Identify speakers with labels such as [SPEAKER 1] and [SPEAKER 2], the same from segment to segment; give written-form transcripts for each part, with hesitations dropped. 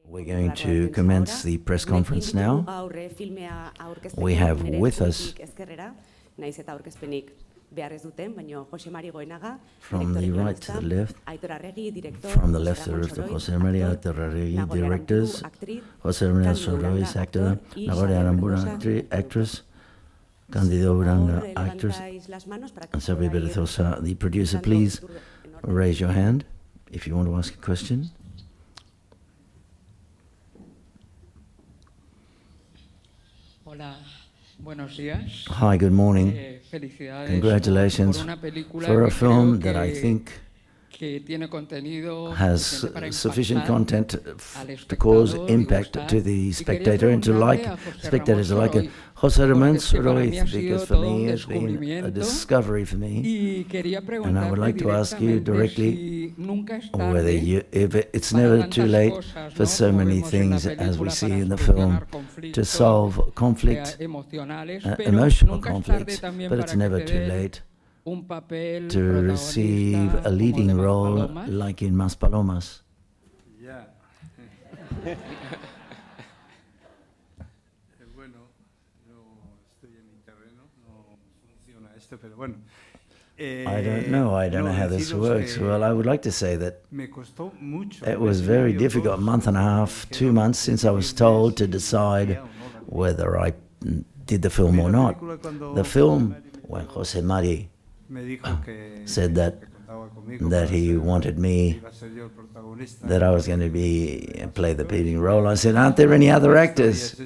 [SPEAKER 1] We're going to commence the press conference now. We have with us from the right to the left, from the left to the left, José María, Arregi, directors, José María Soroiz, actor, Nagore, Aramburu, actress, Kandido, Uranga, actress, and Xabier, Berzosa, the producer. Please raise your hand if you want to ask a question.
[SPEAKER 2] Hola, buenos días.
[SPEAKER 1] Hi, good morning. Congratulations for a film that I think has sufficient content to cause impact to the spectator and to like spectators to like it. José Ramón Soroiz, because for me it's been a discovery for me, and I would like to ask you directly whether if it's never too late for so many things as we see in the film to solve conflict, emotional conflicts, but it's never too late to receive a leading role like in Maspalomas.
[SPEAKER 3] Yeah. Bueno, yo estoy en mi terreno, no funciona esto, pero bueno.
[SPEAKER 1] I don't know how this works. Well, I would like to say that it was very difficult, a month and a half, 2 months since I was told to decide whether I did the film or not. The film, when José María said that he wanted me, that I was going to play the leading role. I said, aren't there any other actors?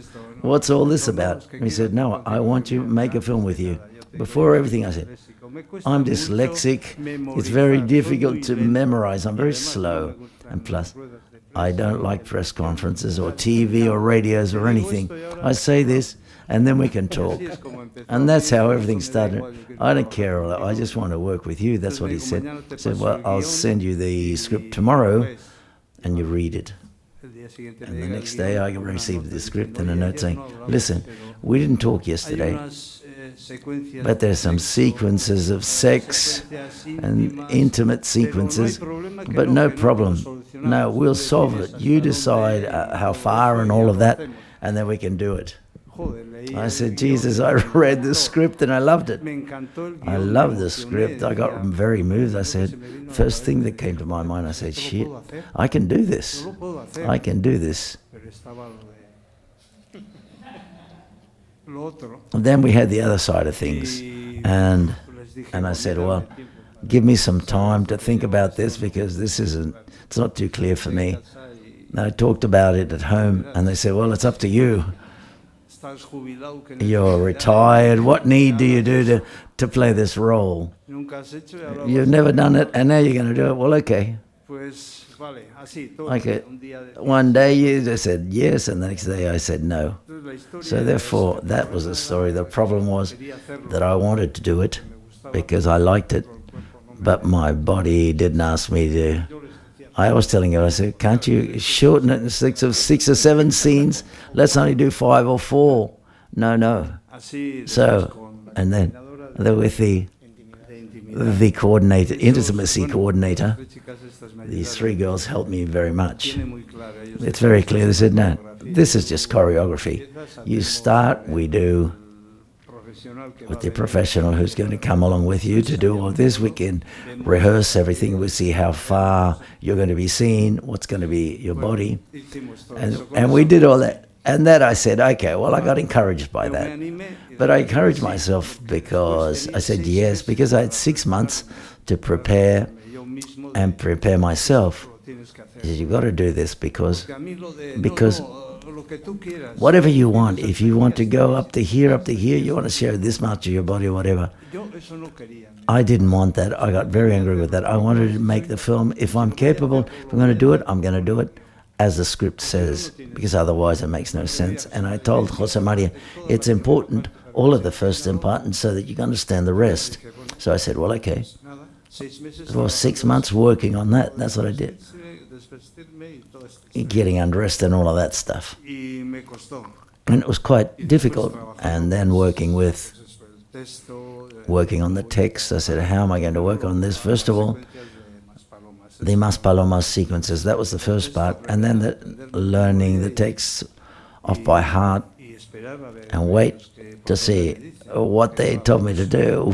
[SPEAKER 1] What's all this about? He said, no, I want to make a film with you. Before everything, I said, I'm dyslexic. It's very difficult to memorize. I'm very slow. And plus, I don't like press conferences or TV or radios or anything. I say this, and then we can talk. And that's how everything started. I don't care, I just want to work with you. That's what he said. He said, well, I'll send you the script tomorrow, and you read it. And the next day I received the script and a note saying, listen, we didn't talk yesterday, but there's some sequences of sex and intimate sequences, but no problem. No, we'll solve it. You decide how far and all of that, and then we can do it. I said, Jesus, I read the script and I loved it. I loved the script. I got very moved. I said, first thing that came to my mind, I said, shit, I can do this. I can do this. And then we had the other side of things. And I said, well, give me some time to think about this because it's not too clear for me. And I talked about it at home and they said, well, it's up to you. You're retired. What need do you do to play this role? You've never done it, and now you're going to do it. Well, okay. Okay. One day they said yes, and the next day I said no. So therefore, that was the story. The problem was that I wanted to do it because I liked it, but my body didn't ask me to. I was telling her, I said, can't you shorten it in six or seven scenes? Let's only do 5 or 4. No. So, and then with the coordinator, intimacy coordinator, these 3 girls helped me very much. It's very clear. They said, no, this is just choreography. You start, we do with the professional who's going to come along with you to do all this. We can rehearse everything. We see how far you're going to be seen, what's going to be your body. And we did all that. And that I said, okay, well, I got encouraged by that. But I encouraged myself because I said yes, because I had 6 months to prepare myself. I said, you've got to do this because whatever you want, if you want to go up to here, you want to share this much of your body or whatever. I didn't want that. I got very angry with that. I wanted to make the film, if I'm capable, if I'm going to do it, I'm going to do it as the script says, because otherwise it makes no sense. And I told José María, it's important, all of the first important, so that you can understand the rest. So I said, well, okay. Well, 6 months working on that. That's what I did. Getting undressed and all of that stuff. And it was quite difficult. And then working on the text, I said, how am I going to work on this? First of all, the Maspalomas sequences. That was the first part. And then learning the texts off by heart and wait to see what they told me to do,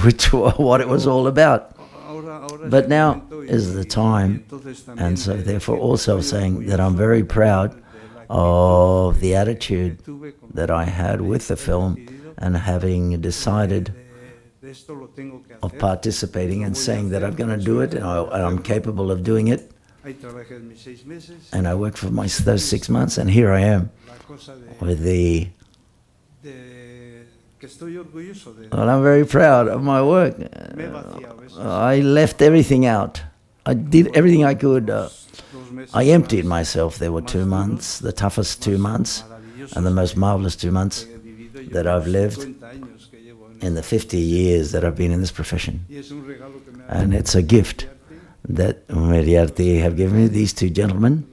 [SPEAKER 1] what it was all about. But now is the time, and so therefore also saying that I'm very proud of the attitude that I had with the film and having decided of participating and saying that I'm going to do it and I'm capable of doing it. And I worked for those 6 months, and here I am with the... Well, I'm very proud of my work. I left everything out. I did everything I could. I emptied myself. There were 2 months, the toughest 2 months, and the most marvelous 2 months that I've lived in the 50 years that I've been in this profession. And it's a gift that María have given me, these two gentlemen.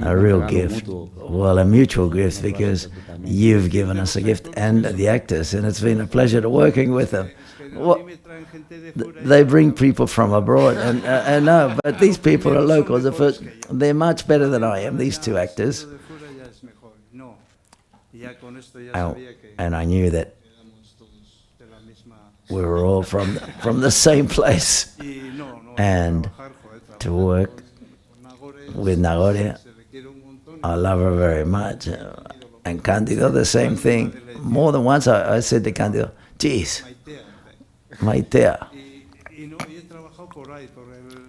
[SPEAKER 1] A real gift. Well, a mutual gift, because you've given us a gift, and the actors, and it's been a pleasure to working with them. Well, they bring people from abroad, and no, but these people are locals. They're much better than I am, these two actors. And I knew that we were all from the same place. And to work with Nagore, I love her very much. And Kandido, the same thing. More than once I said to Kandido, geez, María.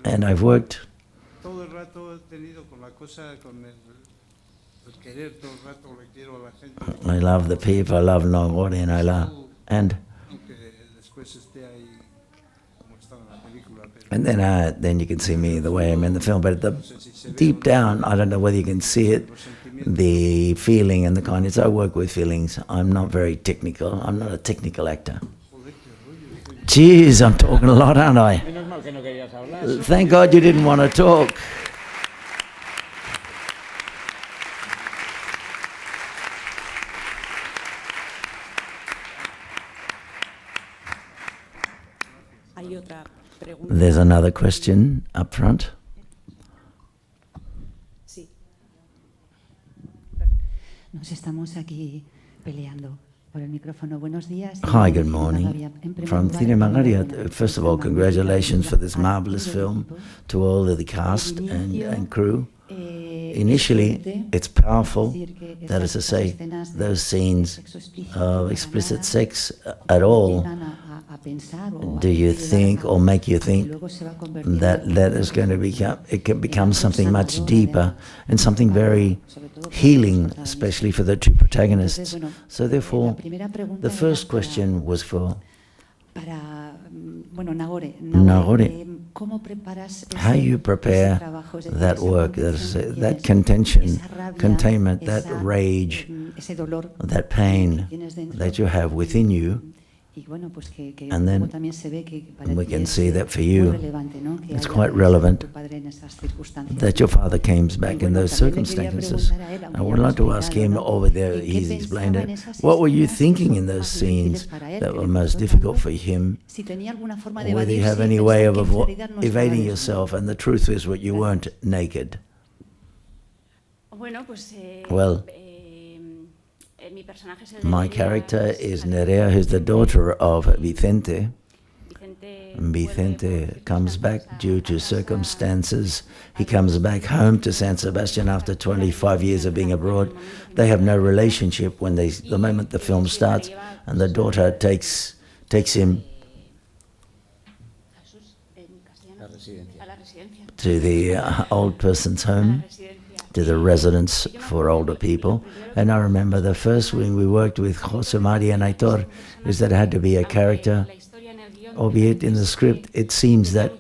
[SPEAKER 1] And I've worked. I love the people, I love Nagore, and I love. And then you can see me the way I'm in the film. But deep down, I don't know whether you can see it, the feeling and the kindness. I work with feelings. I'm not very technical. I'm not a technical actor. Jeez, I'm talking a lot, aren't I? Thank God you didn't want to talk. There's another question up front.
[SPEAKER 4] Sí. Nos estamos aquí peleando por el micrófono. Buenos días.
[SPEAKER 1] Hi, good morning. From Cine María, first of all, congratulations for this marvelous film to all of the cast and crew. Initially, it's powerful, that is to say, those scenes of explicit sex at all. Do you think, or make you think, that is going to become, it can become something much deeper and something very healing, especially for the two protagonists? So therefore, the first question was for Nagore. How you prepare that work, that containment, that rage, that pain that you have within you. And then we can see that for you, it's quite relevant that your father came back in those circumstances. I would like to ask him over there, he's explained it, what were you thinking in those scenes that were most difficult for him? Whether you have any way of evading yourself, and the truth is what you weren't naked. Well, my character is Nerea, who's the daughter of Vicente. Vicente comes back due to circumstances. He comes back home to San Sebastian after 25 years of being abroad. They have no relationship when the moment the film starts, and the daughter takes him to the old person's home, to the residence for older people. And I remember the first when we worked with José, María and Aitor is that it had to be a character, albeit in the script it seems that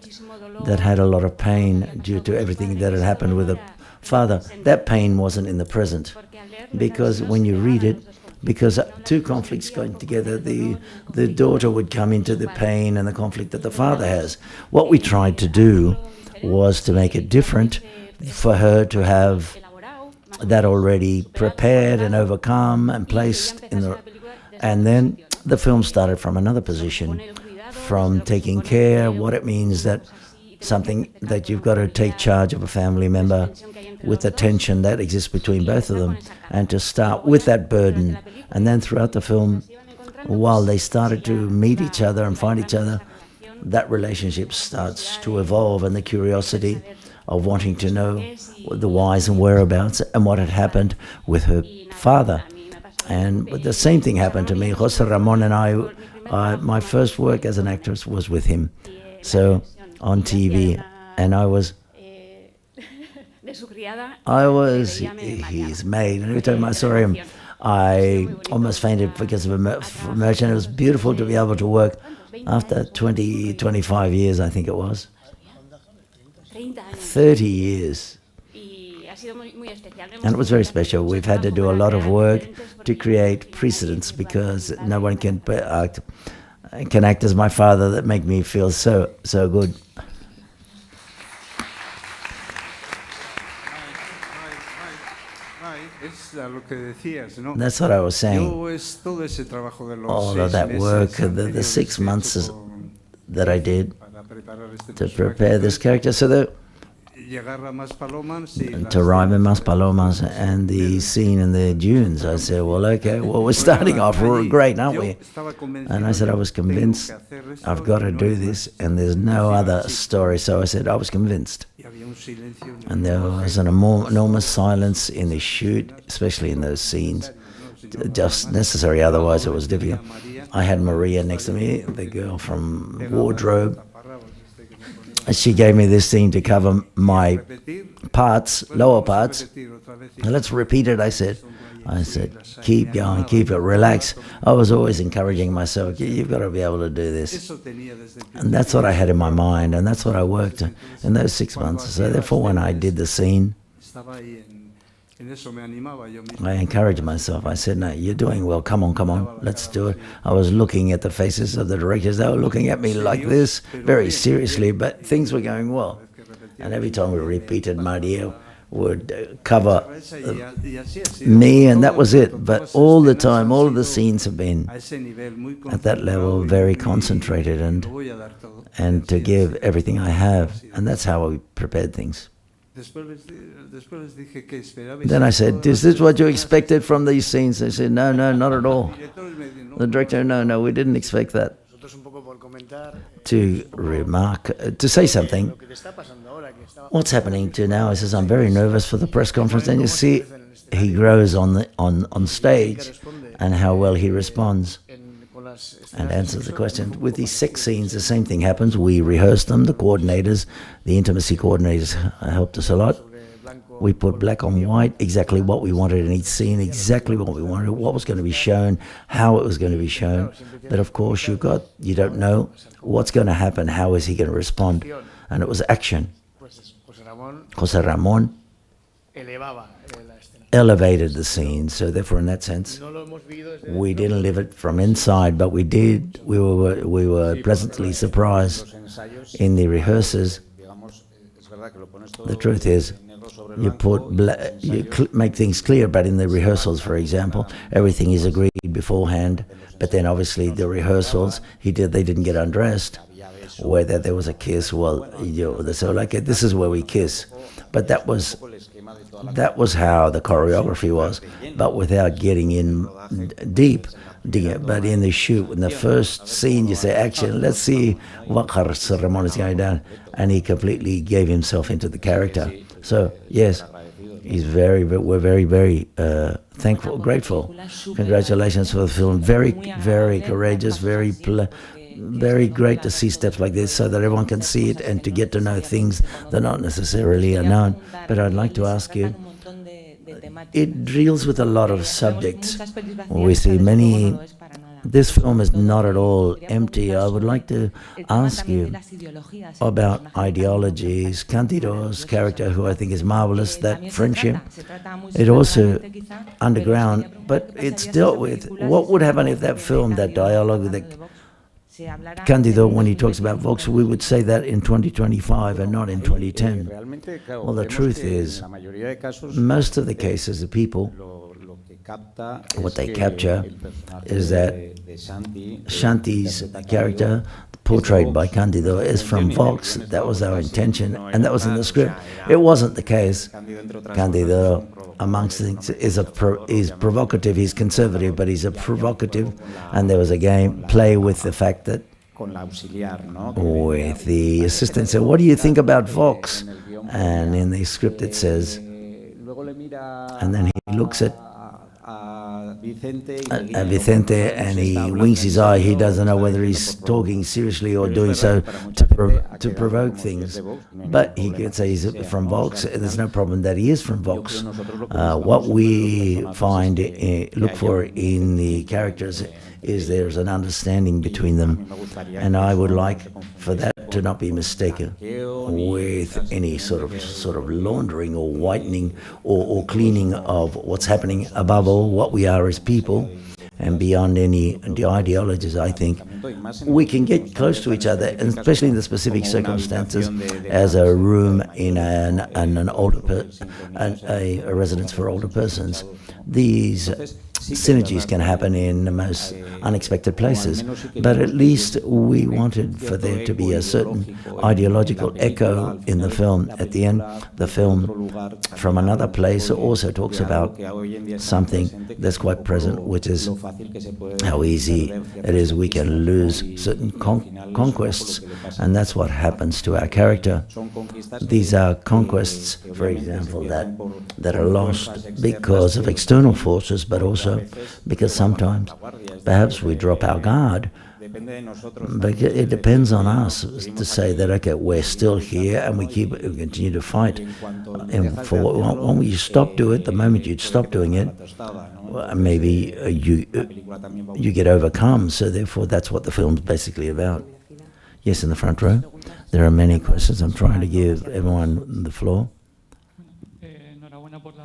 [SPEAKER 1] had a lot of pain due to everything that had happened with the father. That pain wasn't in the present, because when you read it, because two conflicts going together, the daughter would come into the pain and the conflict that the father has. What we tried to do was to make it different, for her to have that already prepared and overcome and placed in the... And then the film started from another position, from taking care, what it means that something that you've got to take charge of a family member with the tension that exists between both of them, and to start with that burden. And then throughout the film, while they started to meet each other and find each other, that relationship starts to evolve, and the curiosity of wanting to know the whys and whereabouts and what had happened with her father. And the same thing happened to me. José Ramón and I, my first work as an actress was with him. So on TV, and I was his maid. And every time I saw him, I almost fainted because of emotion. It was beautiful to be able to work after 25 years, I think it was. 30 years. And it was very special. We've had to do a lot of work to create precedents, because no one can act as my father that make me feel so good. That's what I was saying. All of that work, the 6 months that I did to prepare this character, so that to arrive in Maspalomas and the scene in the dunes, I said, well, okay, well, we're starting off great, aren't we? And I said, I was convinced I've got to do this, and there's no other story. So I said, I was convinced. And there was an enormous silence in the shoot, especially in those scenes, just necessary, otherwise it was difficult. I had María next to me, the girl from wardrobe. She gave me this thing to cover my parts, lower parts. Let's repeat it, I said. Keep going, keep it, relax. I was always encouraging myself, you've got to be able to do this. And that's what I had in my mind, and that's what I worked in those 6 months. So therefore, when I did the scene, I encouraged myself. I said, no, you're doing well. Come on, let's do it. I was looking at the faces of the directors. They were looking at me like this, very seriously, but things were going well. And every time we repeated, María would cover me, and that was it. But all the time, all of the scenes have been at that level, very concentrated, and to give everything I have. And that's how we prepared things. Then I said, is this what you expected from these scenes? They said, no, not at all. The director, no, we didn't expect that. To remark, to say something, what's happening to now, he says, I'm very nervous for the press conference. And you see, he grows on stage, and how well he responds and answers the question. With these sex scenes, the same thing happens. We rehearse them. The coordinators, the intimacy coordinators helped us a lot. We put black on white, exactly what we wanted in each scene, exactly what we wanted, what was going to be shown, how it was going to be shown. But of course, you don't know what's going to happen, how is he going to respond. And it was action. José Ramón elevated the scene, so therefore in that sense we didn't live it from inside, but we were pleasantly surprised in the rehearsals. The truth is, you make things clear, but in the rehearsals, for example, everything is agreed beforehand, but then obviously the rehearsals they didn't get undressed. Whether there was a kiss, well, they say, like, this is where we kiss, but that was how the choreography was, but without getting in deep. But in the shoot, in the first scene, you say, action, let's see what José Ramón is going down, and he completely gave himself into the character. So yes, we're very thankful, grateful. Congratulations for the film. Very, very courageous, very great to see steps like this, so that everyone can see it and to get to know things that not necessarily are known. But I'd like to ask you, it deals with a lot of subjects. We see many. This film is not at all empty. I would like to ask you about ideologies. Kandido's character, who I think is marvelous, that friendship, it also underground, but it's dealt with. What would happen if that film, that dialogue, that Kandido, when he talks about Vox, we would say that in 2025 and not in 2010. Well, the truth is, most of the cases, the people, what they capture is that Shanti's character, portrayed by Kandido, is from Vox. That was our intention, and that was in the script. It wasn't the case. Kandido, amongst things, is provocative. He's conservative, but he's a provocative, and there was a play with the fact that with the assistant said, "What do you think about Vox?" And in the script it says, and then he looks at Vicente and he winks his eye. He doesn't know whether he's talking seriously or doing so to provoke things. But he could say he's from Vox. There's no problem that he is from Vox. What we look for in the characters is there's an understanding between them. And I would like for that to not be mistaken with any sort of laundering or whitening or cleaning of what's happening. Above all, what we are as people, and beyond any ideologies, I think we can get close to each other, and especially in the specific circumstances, as a room in an older a residence for older persons. These synergies can happen in the most unexpected places, but at least we wanted for there to be a certain ideological echo in the film. At the end, the film from another place also talks about something that's quite present, which is how easy it is we can lose certain conquests, and that's what happens to our character. These are conquests, for example, that are lost because of external forces, but also because sometimes perhaps we drop our guard. But it depends on us to say that, okay, we're still here and we continue to fight. And when you stop doing it, the moment you stop doing it, maybe you get overcome. So therefore, that's what the film's basically about. Yes, in the front row. There are many questions. I'm trying to give everyone the floor.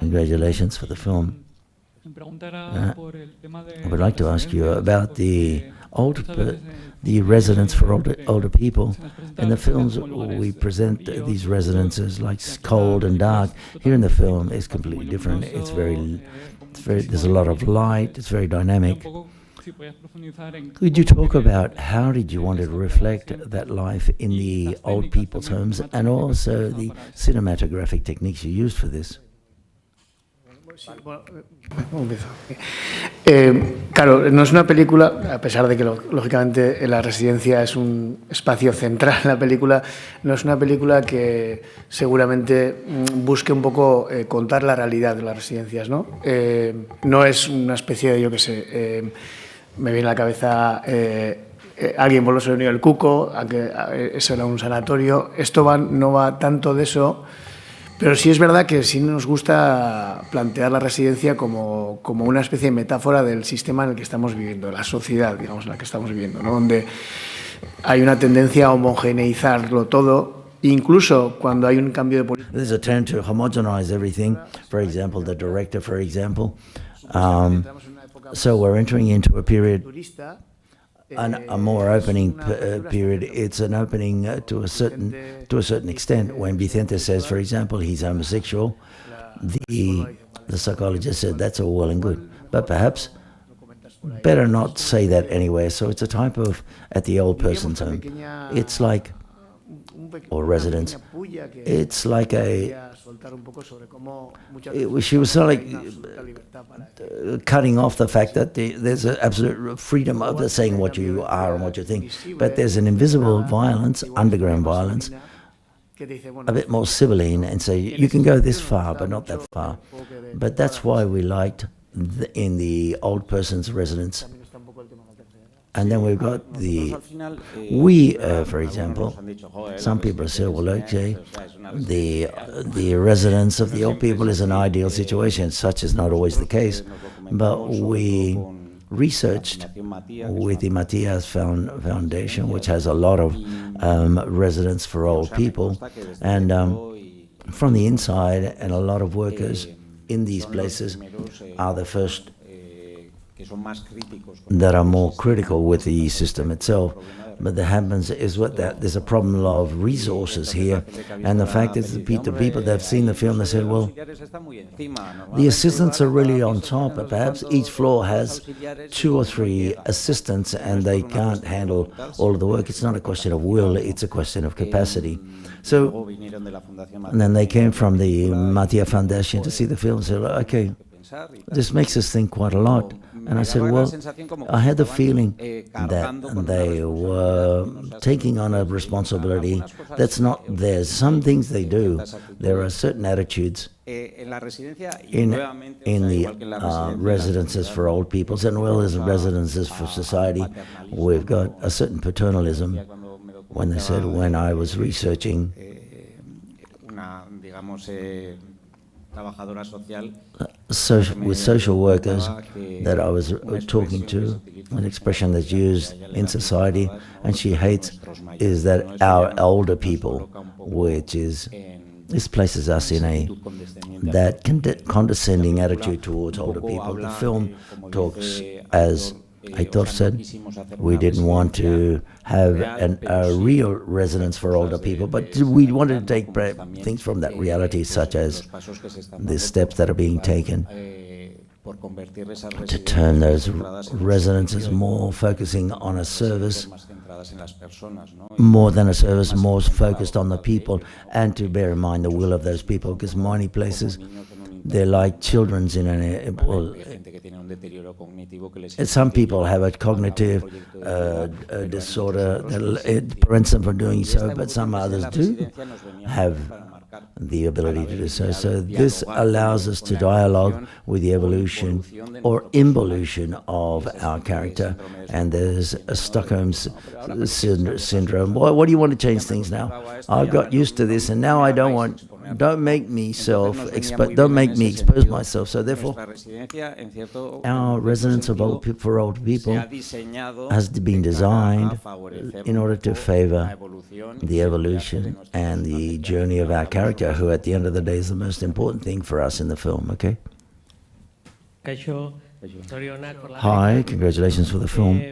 [SPEAKER 1] Congratulations for the film. I would like to ask you about the residence for older people. In the films, we present these residences like cold and dark. Here in the film, it's completely different. It's very. There's a lot of light. It's very dynamic. Could you talk about how did you want to reflect that life in the old people's homes, and also the cinematographic techniques you used for this?
[SPEAKER 5] Claro, no es una película, a pesar de que lógicamente la residencia es un espacio central en la película, no es una película que seguramente busque un poco contar la realidad de las residencias, ¿no? No es una especie de, yo qué sé, me viene a la cabeza alguien por los unido el Cuco, aunque eso era un sanatorio. Esto no va tanto de eso. Pero sí es verdad que sí nos gusta plantear la residencia como una especie de metáfora del sistema en el que estamos viviendo, de la sociedad, digamos, en la que estamos viviendo, ¿no? Donde hay una tendencia a homogeneizarlo todo, incluso cuando hay un cambio de política.
[SPEAKER 1] There's a trend to homogenize everything. For example, the director, for example. So we're entering into a period, a more opening period. It's an opening to a certain extent. When Vicente says, for example, he's homosexual, the psychologist said that's all well and good, but perhaps better not say that anywhere. So it's a type of at the old person's home. It's like, or residence. It's like she was sort of like cutting off the fact that there's an absolute freedom of saying what you are and what you think, but there's an invisible violence, underground violence, a bit more sibylline, and say you can go this far but not that far. But that's why we liked in the old person's residence. And then we've got for example, some people say, well, okay, the residence of the old people is an ideal situation. Such is not always the case. But we researched with the Matias Foundation, which has a lot of residence for old people, and from the inside, and a lot of workers in these places are the first that are more critical with the system itself. But that happens is there's a problem of resources here, and the fact is the people that have seen the film, they said, well, the assistants are really on top, but perhaps each floor has 2 or 3 assistants and they can't handle all of the work. It's not a question of will, it's a question of capacity. So, and then they came from the María Foundation to see the film and said, okay, this makes us think quite a lot. And I said, well, I had the feeling that they were taking on a responsibility that's not theirs. Some things they do, there are certain attitudes in the residences for old people, and well as residences for society. We've got a certain paternalism. When they said, when I was researching with social workers that I was talking to, an expression that's used in society and she hates is that our older people, which is, this places us in that condescending attitude towards older people. The film talks, as Aitor said, we didn't want to have a real residence for older people, but we wanted to take things from that reality, such as the steps that are being taken to turn those residences more focusing on a service, more than a service, more focused on the people, and to bear in mind the will of those people, because many places they're like children's in some people have a cognitive disorder that prevents them from doing so, but some others do have the ability to do so. So this allows us to dialogue with the evolution or involution of our character. And there's a Stockholm syndrome. What do you want to change things now? I've got used to this, and now I don't make me expose myself. So therefore, our residence for old people has been designed in order to favor the evolution and the journey of our character, who at the end of the day is the most important thing for us in the film, okay? Hi, congratulations for the film.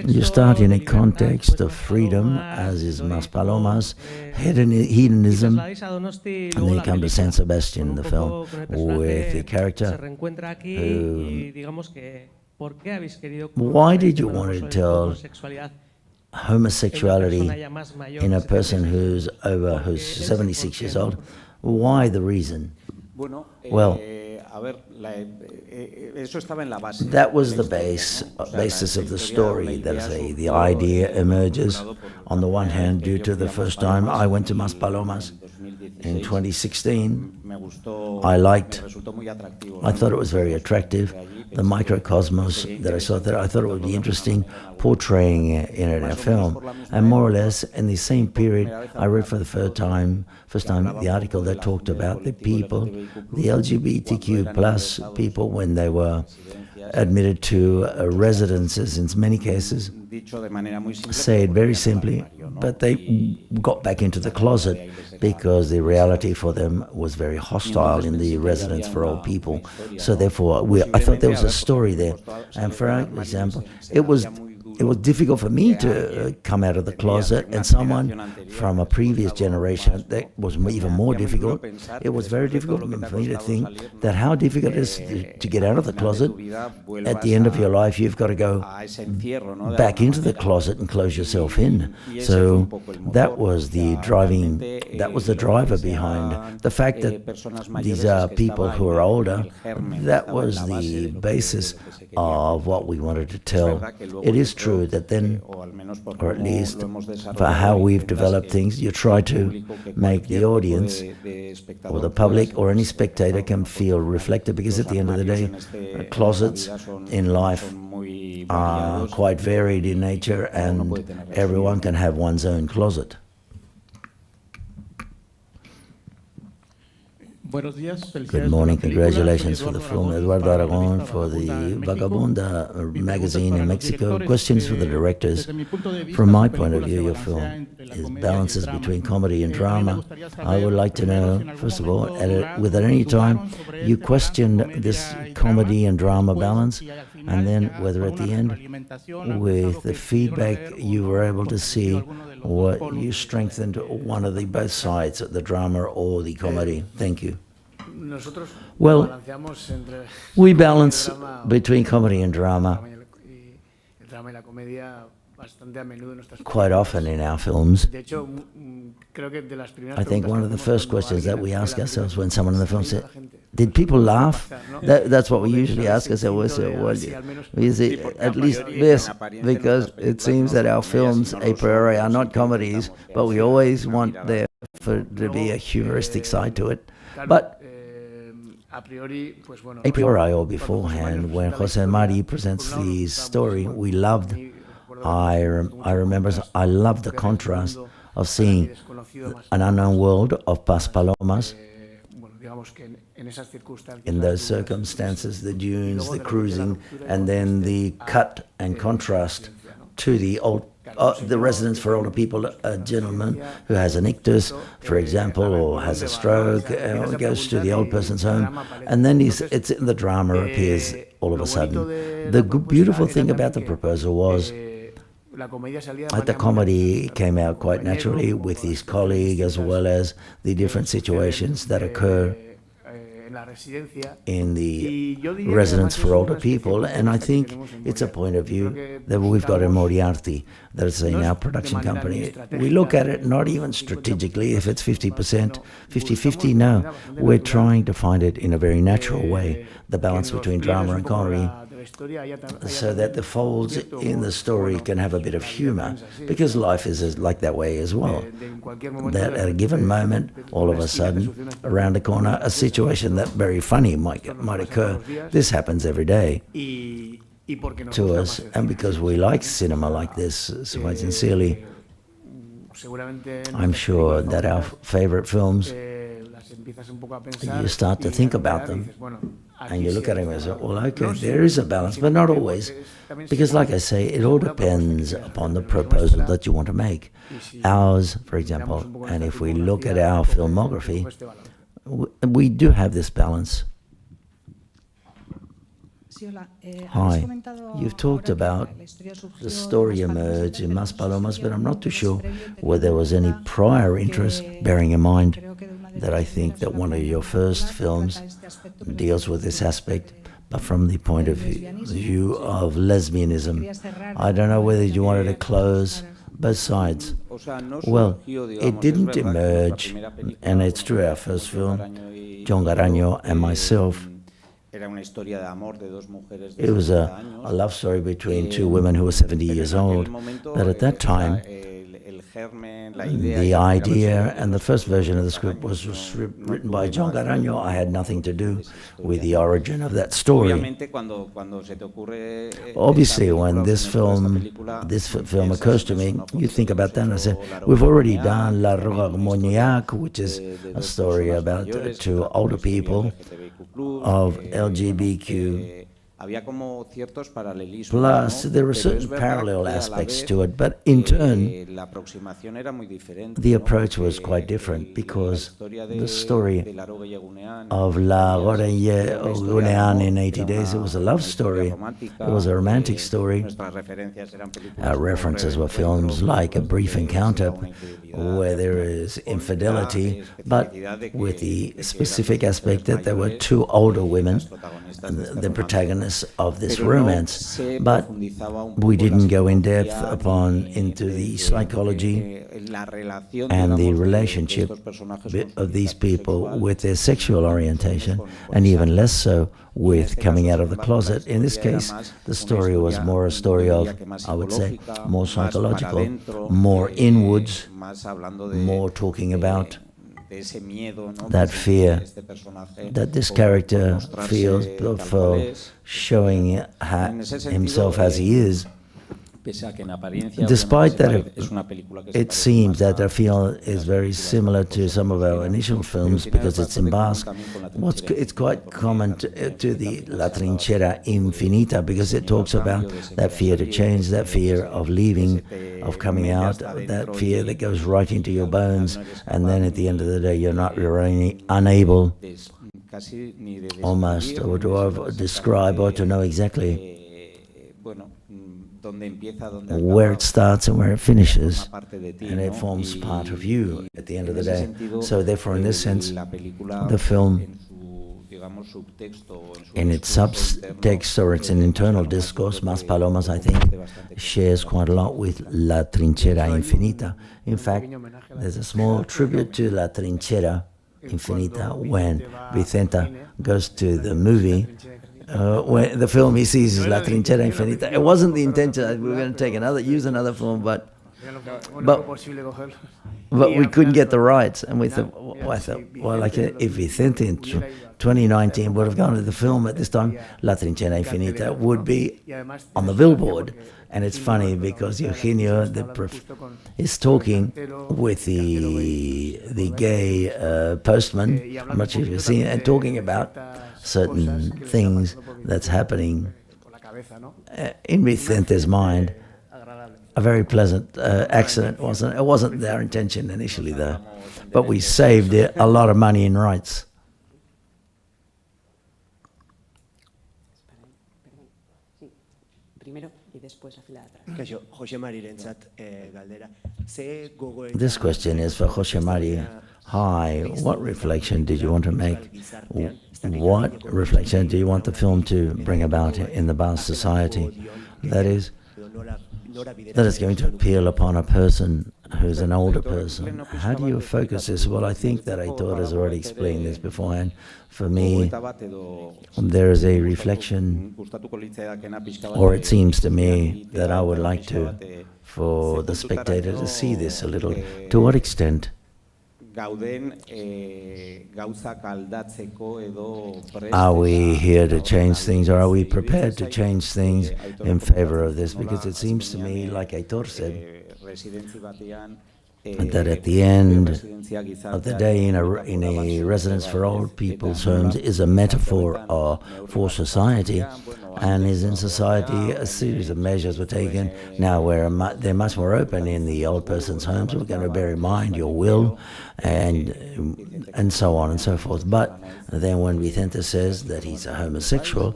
[SPEAKER 1] You start in a context of freedom, as is Maspalomas, hedonism, and then you come to San Sebastian in the film, with the character who... Why did you want to tell homosexuality in a person who's 76 years old? Why the reason? Well, that was the basis of the story. That is, the idea emerges on the one hand due to the first time I went to Maspalomas in 2016. I thought it was very attractive, the microcosmos that I saw there. I thought it would be interesting portraying it in a film. And more or less in the same period, I read for the first time the article that talked about the people, the LGBTQ plus people, when they were admitted to residences in many cases, say it very simply, but they got back into the closet because the reality for them was very hostile in the residence for old people. So therefore, I thought there was a story there. And for example, it was difficult for me to come out of the closet, and someone from a previous generation, that was even more difficult. It was very difficult for me to think that how difficult it is to get out of the closet. At the end of your life, you've got to go back into the closet and close yourself in. So that was the driver behind the fact that these are people who are older. That was the basis of what we wanted to tell. It is true that then, or at least for how we've developed things, you try to make the audience or the public or any spectator can feel reflected, because at the end of the day, closets in life are quite varied in nature, and everyone can have one's own closet. Good morning, congratulations for the film. Eduardo Aragon for the Vagabunda magazine in Mexico. Questions for the directors. From my point of view, your film is balances between comedy and drama. I would like to know, first of all, whether at any time you questioned this comedy and drama balance, and then whether at the end, with the feedback, you were able to see what you strengthened one of the both sides, the drama or the comedy. Thank you. Well, we balance between comedy and drama quite often in our films. I think one of the first questions that we ask ourselves when someone in the film says, did people laugh? That's what we usually ask ourselves. Well, we say, at least this, because it seems that our films, a priori, are not comedies, but we always want there to be a humoristic side to it. But a priori or beforehand, when José and María presents the story, we loved, I remember, I loved the contrast of seeing an unknown world of Maspalomas in those circumstances, the dunes, the cruising, and then the cut and contrast to the residence for older people, a gentleman who has an ictus, for example, or has a stroke, goes to the old person's home, and then the drama appears all of a sudden. The beautiful thing about the proposal was that the comedy came out quite naturally with his colleague, as well as the different situations that occur in the residence for older people. And I think it's a point of view that we've got in Moriarty, that's in our production company. We look at it not even strategically, if it's 50%, 50-50, no. We're trying to find it in a very natural way, the balance between drama and comedy, so that the folds in the story can have a bit of humor, because life is like that way as well. That at a given moment, all of a sudden, around the corner, a situation that very funny might occur. This happens every day to us, and because we like cinema like this, so quite sincerely, I'm sure that our favorite films, you start to think about them, and you look at them and say, well, okay, there is a balance, but not always. Because like I say, it all depends upon the proposal that you want to make. Ours, for example, and if we look at our filmography, we do have this balance. Hi, you've talked about the story emerged in Maspalomas, but I'm not too sure whether there was any prior interest, bearing in mind that I think that one of your first films deals with this aspect, but from the point of view of lesbianism. I don't know whether you wanted to close both sides. Well, it didn't emerge, and it's true, our first film, John Garanyo and myself, it was a love story between two women who were 70 years old, but at that time, the idea and the first version of the script was written by John Garanyo. I had nothing to do with the origin of that story. Obviously, when this film occurs to me, you think about that and I say, we've already done La Roga, which is a story about two older people of LGBTQ. Plus, there were certain parallel aspects to it, but in turn, the approach was quite different, because the story of La Goenaga in 80 Days, it was a love story, it was a romantic story. Our references were films like A Brief Encounter, where there is infidelity, but with the specific aspect that there were two older women, the protagonists of this romance, but we didn't go in depth into the psychology and the relationship of these people with their sexual orientation, and even less so with coming out of the closet. In this case, the story was more a story of, I would say, more psychological, more inwards, more talking about that fear that this character feels for showing himself as he is, Despite that, it seems that the film is very similar to some of our initial films because it's in Basque. It's quite common to the La Trinchera Infinita because it talks about that fear to change, that fear of leaving, of coming out, that fear that goes right into your bones, and then at the end of the day you're unable almost to describe or to know exactly where it starts and where it finishes, and it forms part of you at the end of the day. So therefore, in this sense, the film, in its subtext or its internal discourse, Maspalomas, I think, shares quite a lot with La Trinchera Infinita. In fact, there's a small tribute to La Trinchera Infinita when Vicenta goes to the movie. When the film he sees is La Trinchera Infinita. It wasn't the intention. We were going to use another film, but we couldn't get the rights. And we thought, well, like if Vicente in 2019 would have gone to the film at this time, La Trinchera Infinita would be on the billboard. And it's funny because Eugenio is talking with the gay postman, I'm not sure if you've seen it, and talking about certain things that's happening in Vicente's mind. A very pleasant accident, wasn't it? It wasn't their intention initially, though. But we saved a lot of money in rights. This question is for José María. Hi, what reflection did you want to make? What reflection do you want the film to bring about in the Basque society? That is going to appeal upon a person who's an older person. How do you focus this? Well, I think that Aitor has already explained this beforehand. For me, there is a reflection, or it seems to me that I would like for the spectator to see this a little. To what extent are we here to change things, or are we prepared to change things in favor of this? Because it seems to me, like Aitor said, that at the end of the day, in a residence for old people's homes is a metaphor for society, and is in society a series of measures were taken. Now they're much more open in the old person's homes. We're going to bear in mind your will, and so on and so forth. But then when Vicente says that he's a homosexual,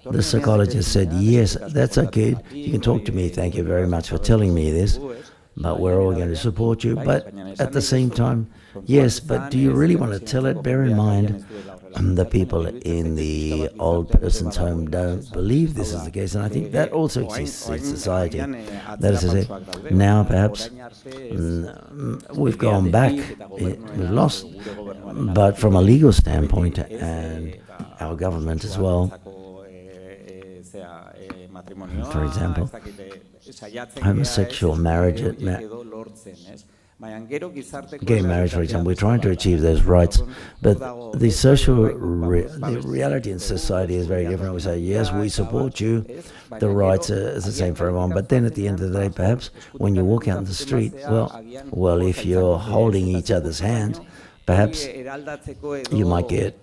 [SPEAKER 1] the psychologist said, yes, that's okay. You can talk to me. Thank you very much for telling me this. But we're all going to support you. But at the same time, yes, but do you really want to tell it? Bear in mind, the people in the old person's home don't believe this is the case. And I think that also exists in society. That is to say, now perhaps we've gone back, we've lost, but from a legal standpoint, and our government as well, for example, homosexual marriage, gay marriage, for example, we're trying to achieve those rights, but the social the reality in society is very different. We say, yes, we support you, the rights are the same for everyone, but then at the end of the day, perhaps, when you walk out in the street, well, if you're holding each other's hands, perhaps you might get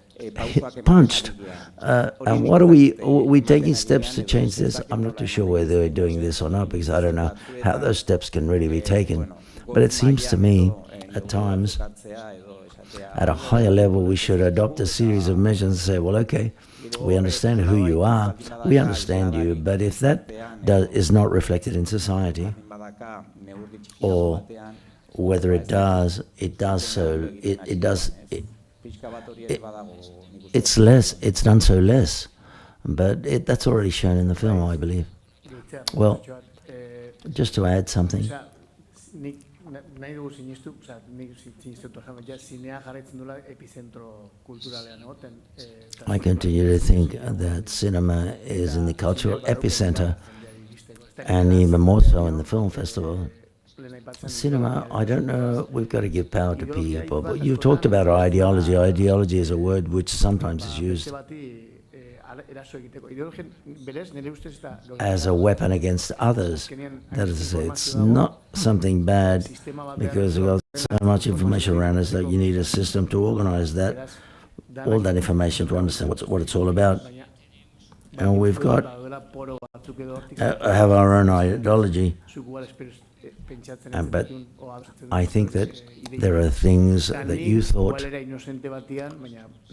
[SPEAKER 1] punched. And what are we taking steps to change this? I'm not too sure whether we're doing this or not, because I don't know how those steps can really be taken. But it seems to me, at times, at a higher level, we should adopt a series of measures and say, well, okay, we understand who you are, we understand you, but if that is not reflected in society, or whether it's done so less, but that's already shown in the film, I believe. Well, just to add something, I continue to think that cinema is in the cultural epicenter, and even more so in the film festival. Cinema, I don't know, we've got to give power to people, but you talked about ideology. Ideology is a word which sometimes is used as a weapon against others. That is, it's not something bad because we've got so much information around us that you need a system to organize that, all that information to understand what it's all about. And we've got have our own ideology. But I think that there are things that you thought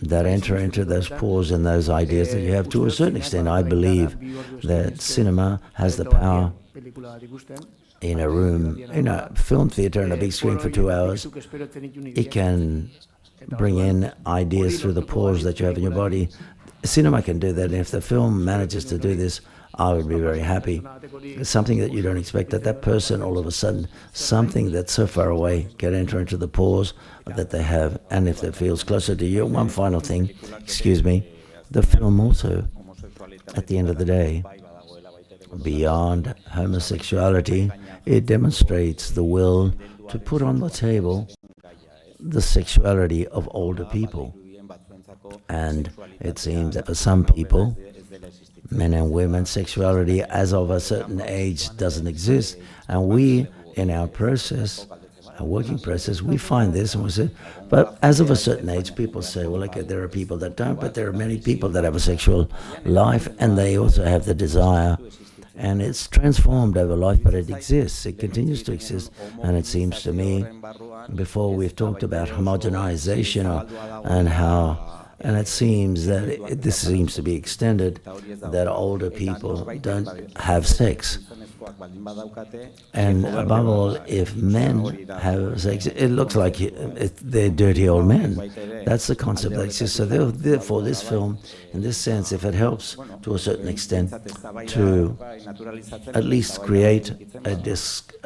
[SPEAKER 1] that enter into those pores and those ideas that you have. To a certain extent, I believe that cinema has the power in a room, in a film theater, on a big screen for 2 hours. It can bring in ideas through the pores that you have in your body. Cinema can do that, and if the film manages to do this, I would be very happy. It's something that you don't expect, that person, all of a sudden, something that's so far away can enter into the pores that they have, and if it feels closer to you. One final thing, excuse me, the film also, at the end of the day, beyond homosexuality, it demonstrates the will to put on the table the sexuality of older people. And it seems that for some people, men and women, sexuality as of a certain age doesn't exist. And we, in our process, our working process, we find this and we say, but as of a certain age, people say, well, okay, there are people that don't, but there are many people that have a sexual life and they also have the desire. And it's transformed over life, but it exists. It continues to exist. And it seems to me, before we've talked about homogenization and how, and it seems that this seems to be extended, that older people don't have sex. And above all, if men have sex, it looks like they're dirty old men. That's the concept that exists. So therefore, this film, in this sense, if it helps to a certain extent to at least create a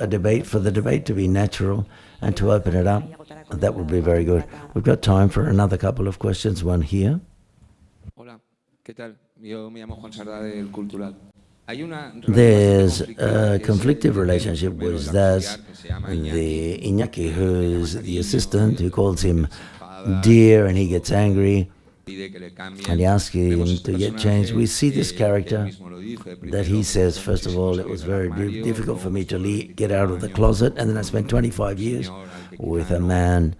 [SPEAKER 1] debate, for the debate to be natural and to open it up, that would be very good. We've got time for another couple of questions. One here.
[SPEAKER 6] Hola, ¿qué tal? Yo me llamo Juan Sardá del Cultural.
[SPEAKER 1] There's a conflictive relationship with Daz, the Iñaki, who's the assistant, who calls him dear, and he gets angry, and he asks him to get changed. We see this character that he says, first of all, it was very difficult for me to get out of the closet, and then I spent 25 years with a man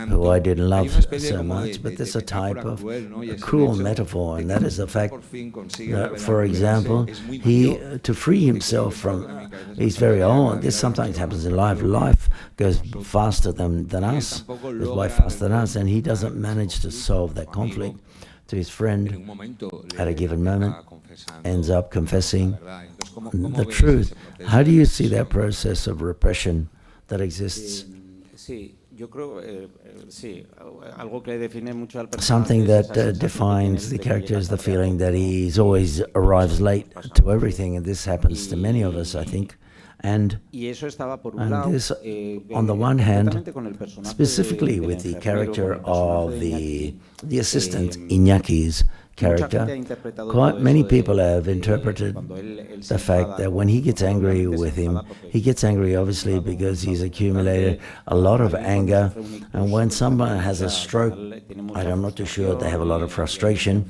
[SPEAKER 1] who I didn't love so much. But there's a type of a cruel metaphor, and that is the fact that, for example, to free himself from, he's very old. This sometimes happens in life. Life goes faster than us, goes by faster than us, and he doesn't manage to solve that conflict. To his friend, at a given moment, ends up confessing the truth. How do you see that process of repression that exists? Something that defines the character is the feeling that he always arrives late to everything, and this happens to many of us, I think. And this, on the one hand, specifically with the character of the assistant, Iñaki's character, quite many people have interpreted the fact that when he gets angry with him, he gets angry obviously because he's accumulated a lot of anger, and when someone has a stroke, I'm not too sure, they have a lot of frustration,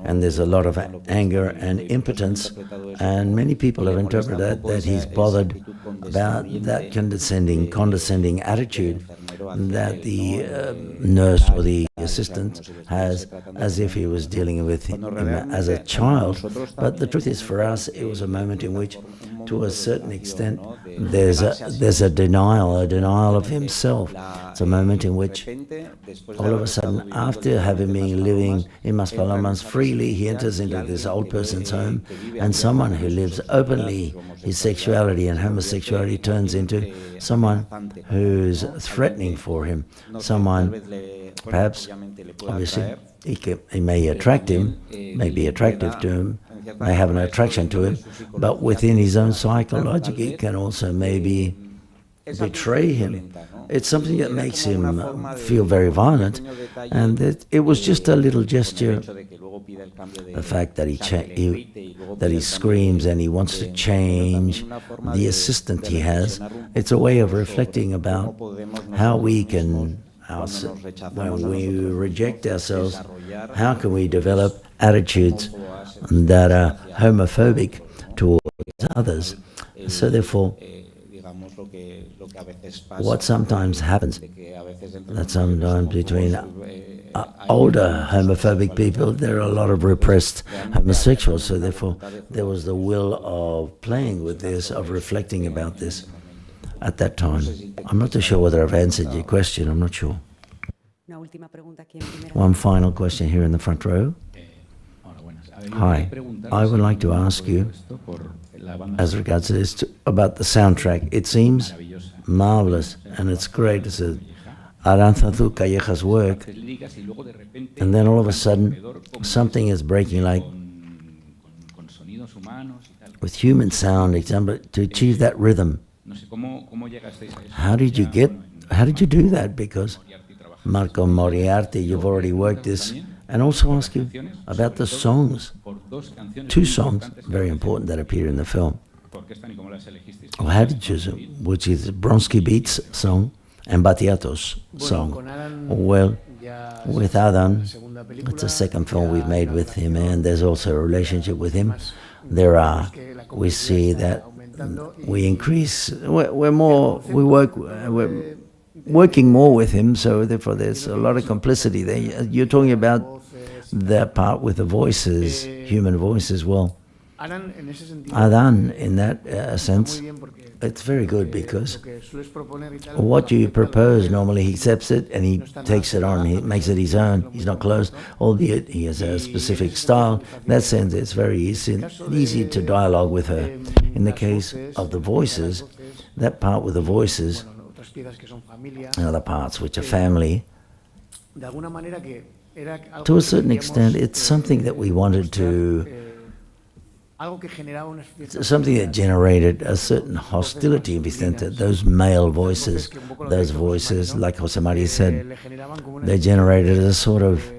[SPEAKER 1] and there's a lot of anger and impotence, and many people have interpreted that he's bothered about that condescending attitude that the nurse or the assistant has, as if he was dealing with him as a child. But the truth is, for us, it was a moment in which, to a certain extent, there's a denial of himself. It's a moment in which, all of a sudden, after having been living in Maspalomas freely, he enters into this old person's home, and someone who lives openly his sexuality and homosexuality turns into someone who's threatening for him, someone, perhaps, obviously, he may attract him, may be attractive to him, may have an attraction to him, but within his own psychology, it can also maybe betray him. It's something that makes him feel very violent, and it was just a little gesture. The fact that he screams and he wants to change the assistant he has, it's a way of reflecting about how we can, when we reject ourselves, how can we develop attitudes that are homophobic towards others. So therefore, what sometimes happens, that sometimes between older homophobic people, there are a lot of repressed homosexuals. So therefore, there was the will of playing with this, of reflecting about this at that time. I'm not too sure whether I've answered your question. I'm not sure. One final question here in the front row. Hi, I would like to ask you, as regards to this, about the soundtrack. It seems marvelous, and it's great. It's Aranzazu Calleja's work, and then all of a sudden, something is breaking, like with human sound, example, to achieve that rhythm. How did you do that? Because Marco Moriarty, you've already worked this. And also ask you about the songs. 2 songs, very important, that appear in the film. Well, how did you choose them? Which is Bronsky Beats song and Batiatos song. Well, with Adam, it's the second film we've made with him, and there's also a relationship with him. We see that we increase, we're working more with him, so therefore there's a lot of complicity there. You're talking about that part with the voices, human voices. Well, Adan, in that sense, it's very good, because what you propose, normally he accepts it and he takes it on, he makes it his own. He's not closed, albeit he has a specific style. In that sense, it's very easy to dialogue with her. In the case of the voices, that part with the voices, and other parts which are family, to a certain extent, it's something that we wanted to, something that generated a certain hostility in Vicente. Those male voices, those voices, like José María said, they generated a sort of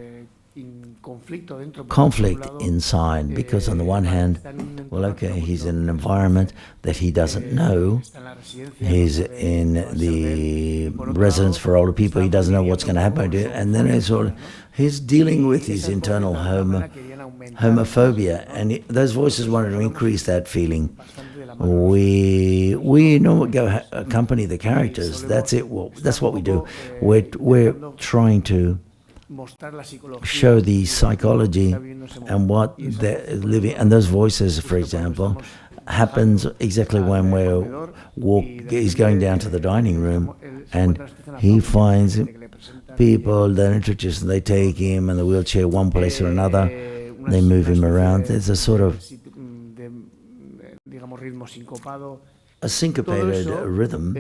[SPEAKER 1] conflict inside, because on the one hand, well, okay, he's in an environment that he doesn't know. He's in the residence for older people. He doesn't know what's going to happen, and then he's dealing with his internal homophobia, and those voices wanted to increase that feeling. We normally go accompany the characters. That's it. Well, that's what we do. We're trying to show the psychology and what they're living, and those voices, for example, happens exactly when he's going down to the dining room, and he finds people that introduce him. They take him in the wheelchair one place or another. They move him around. There's a sort of a syncopated rhythm.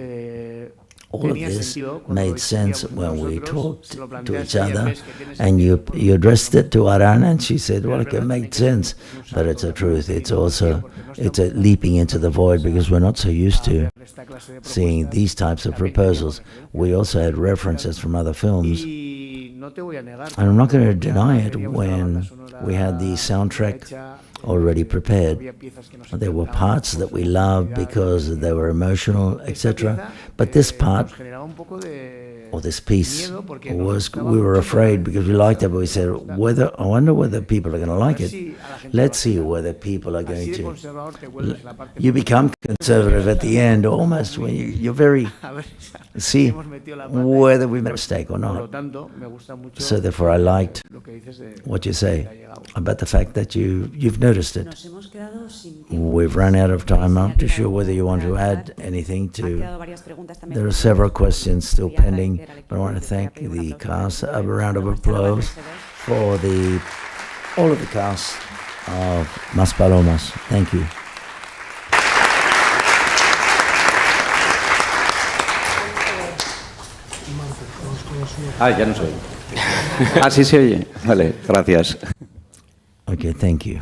[SPEAKER 1] All of this made sense when we talked to each other, and you addressed it to Aran, and she said, well, it made sense, but it's a truth. It's a leaping into the void, because we're not so used to seeing these types of proposals. We also had references from other films, and I'm not going to deny it. When we had the soundtrack already prepared, there were parts that we loved because they were emotional, etc. But this part, or this piece, we were afraid, because we liked it, but we said, I wonder whether people are going to like it. Let's see whether people are going to. You become conservative at the end, almost, when you're very, see whether we made a mistake or not. So therefore I liked what you say about the fact that you've noticed it. We've run out of time. I'm not too sure whether you want to add anything to. There are several questions still pending, but I want to thank the cast. A round of applause for all of the cast of Maspalomas. Thank you.
[SPEAKER 7] Ya no se oye. Sí se oye. Vale, gracias.
[SPEAKER 1] Okay, thank you.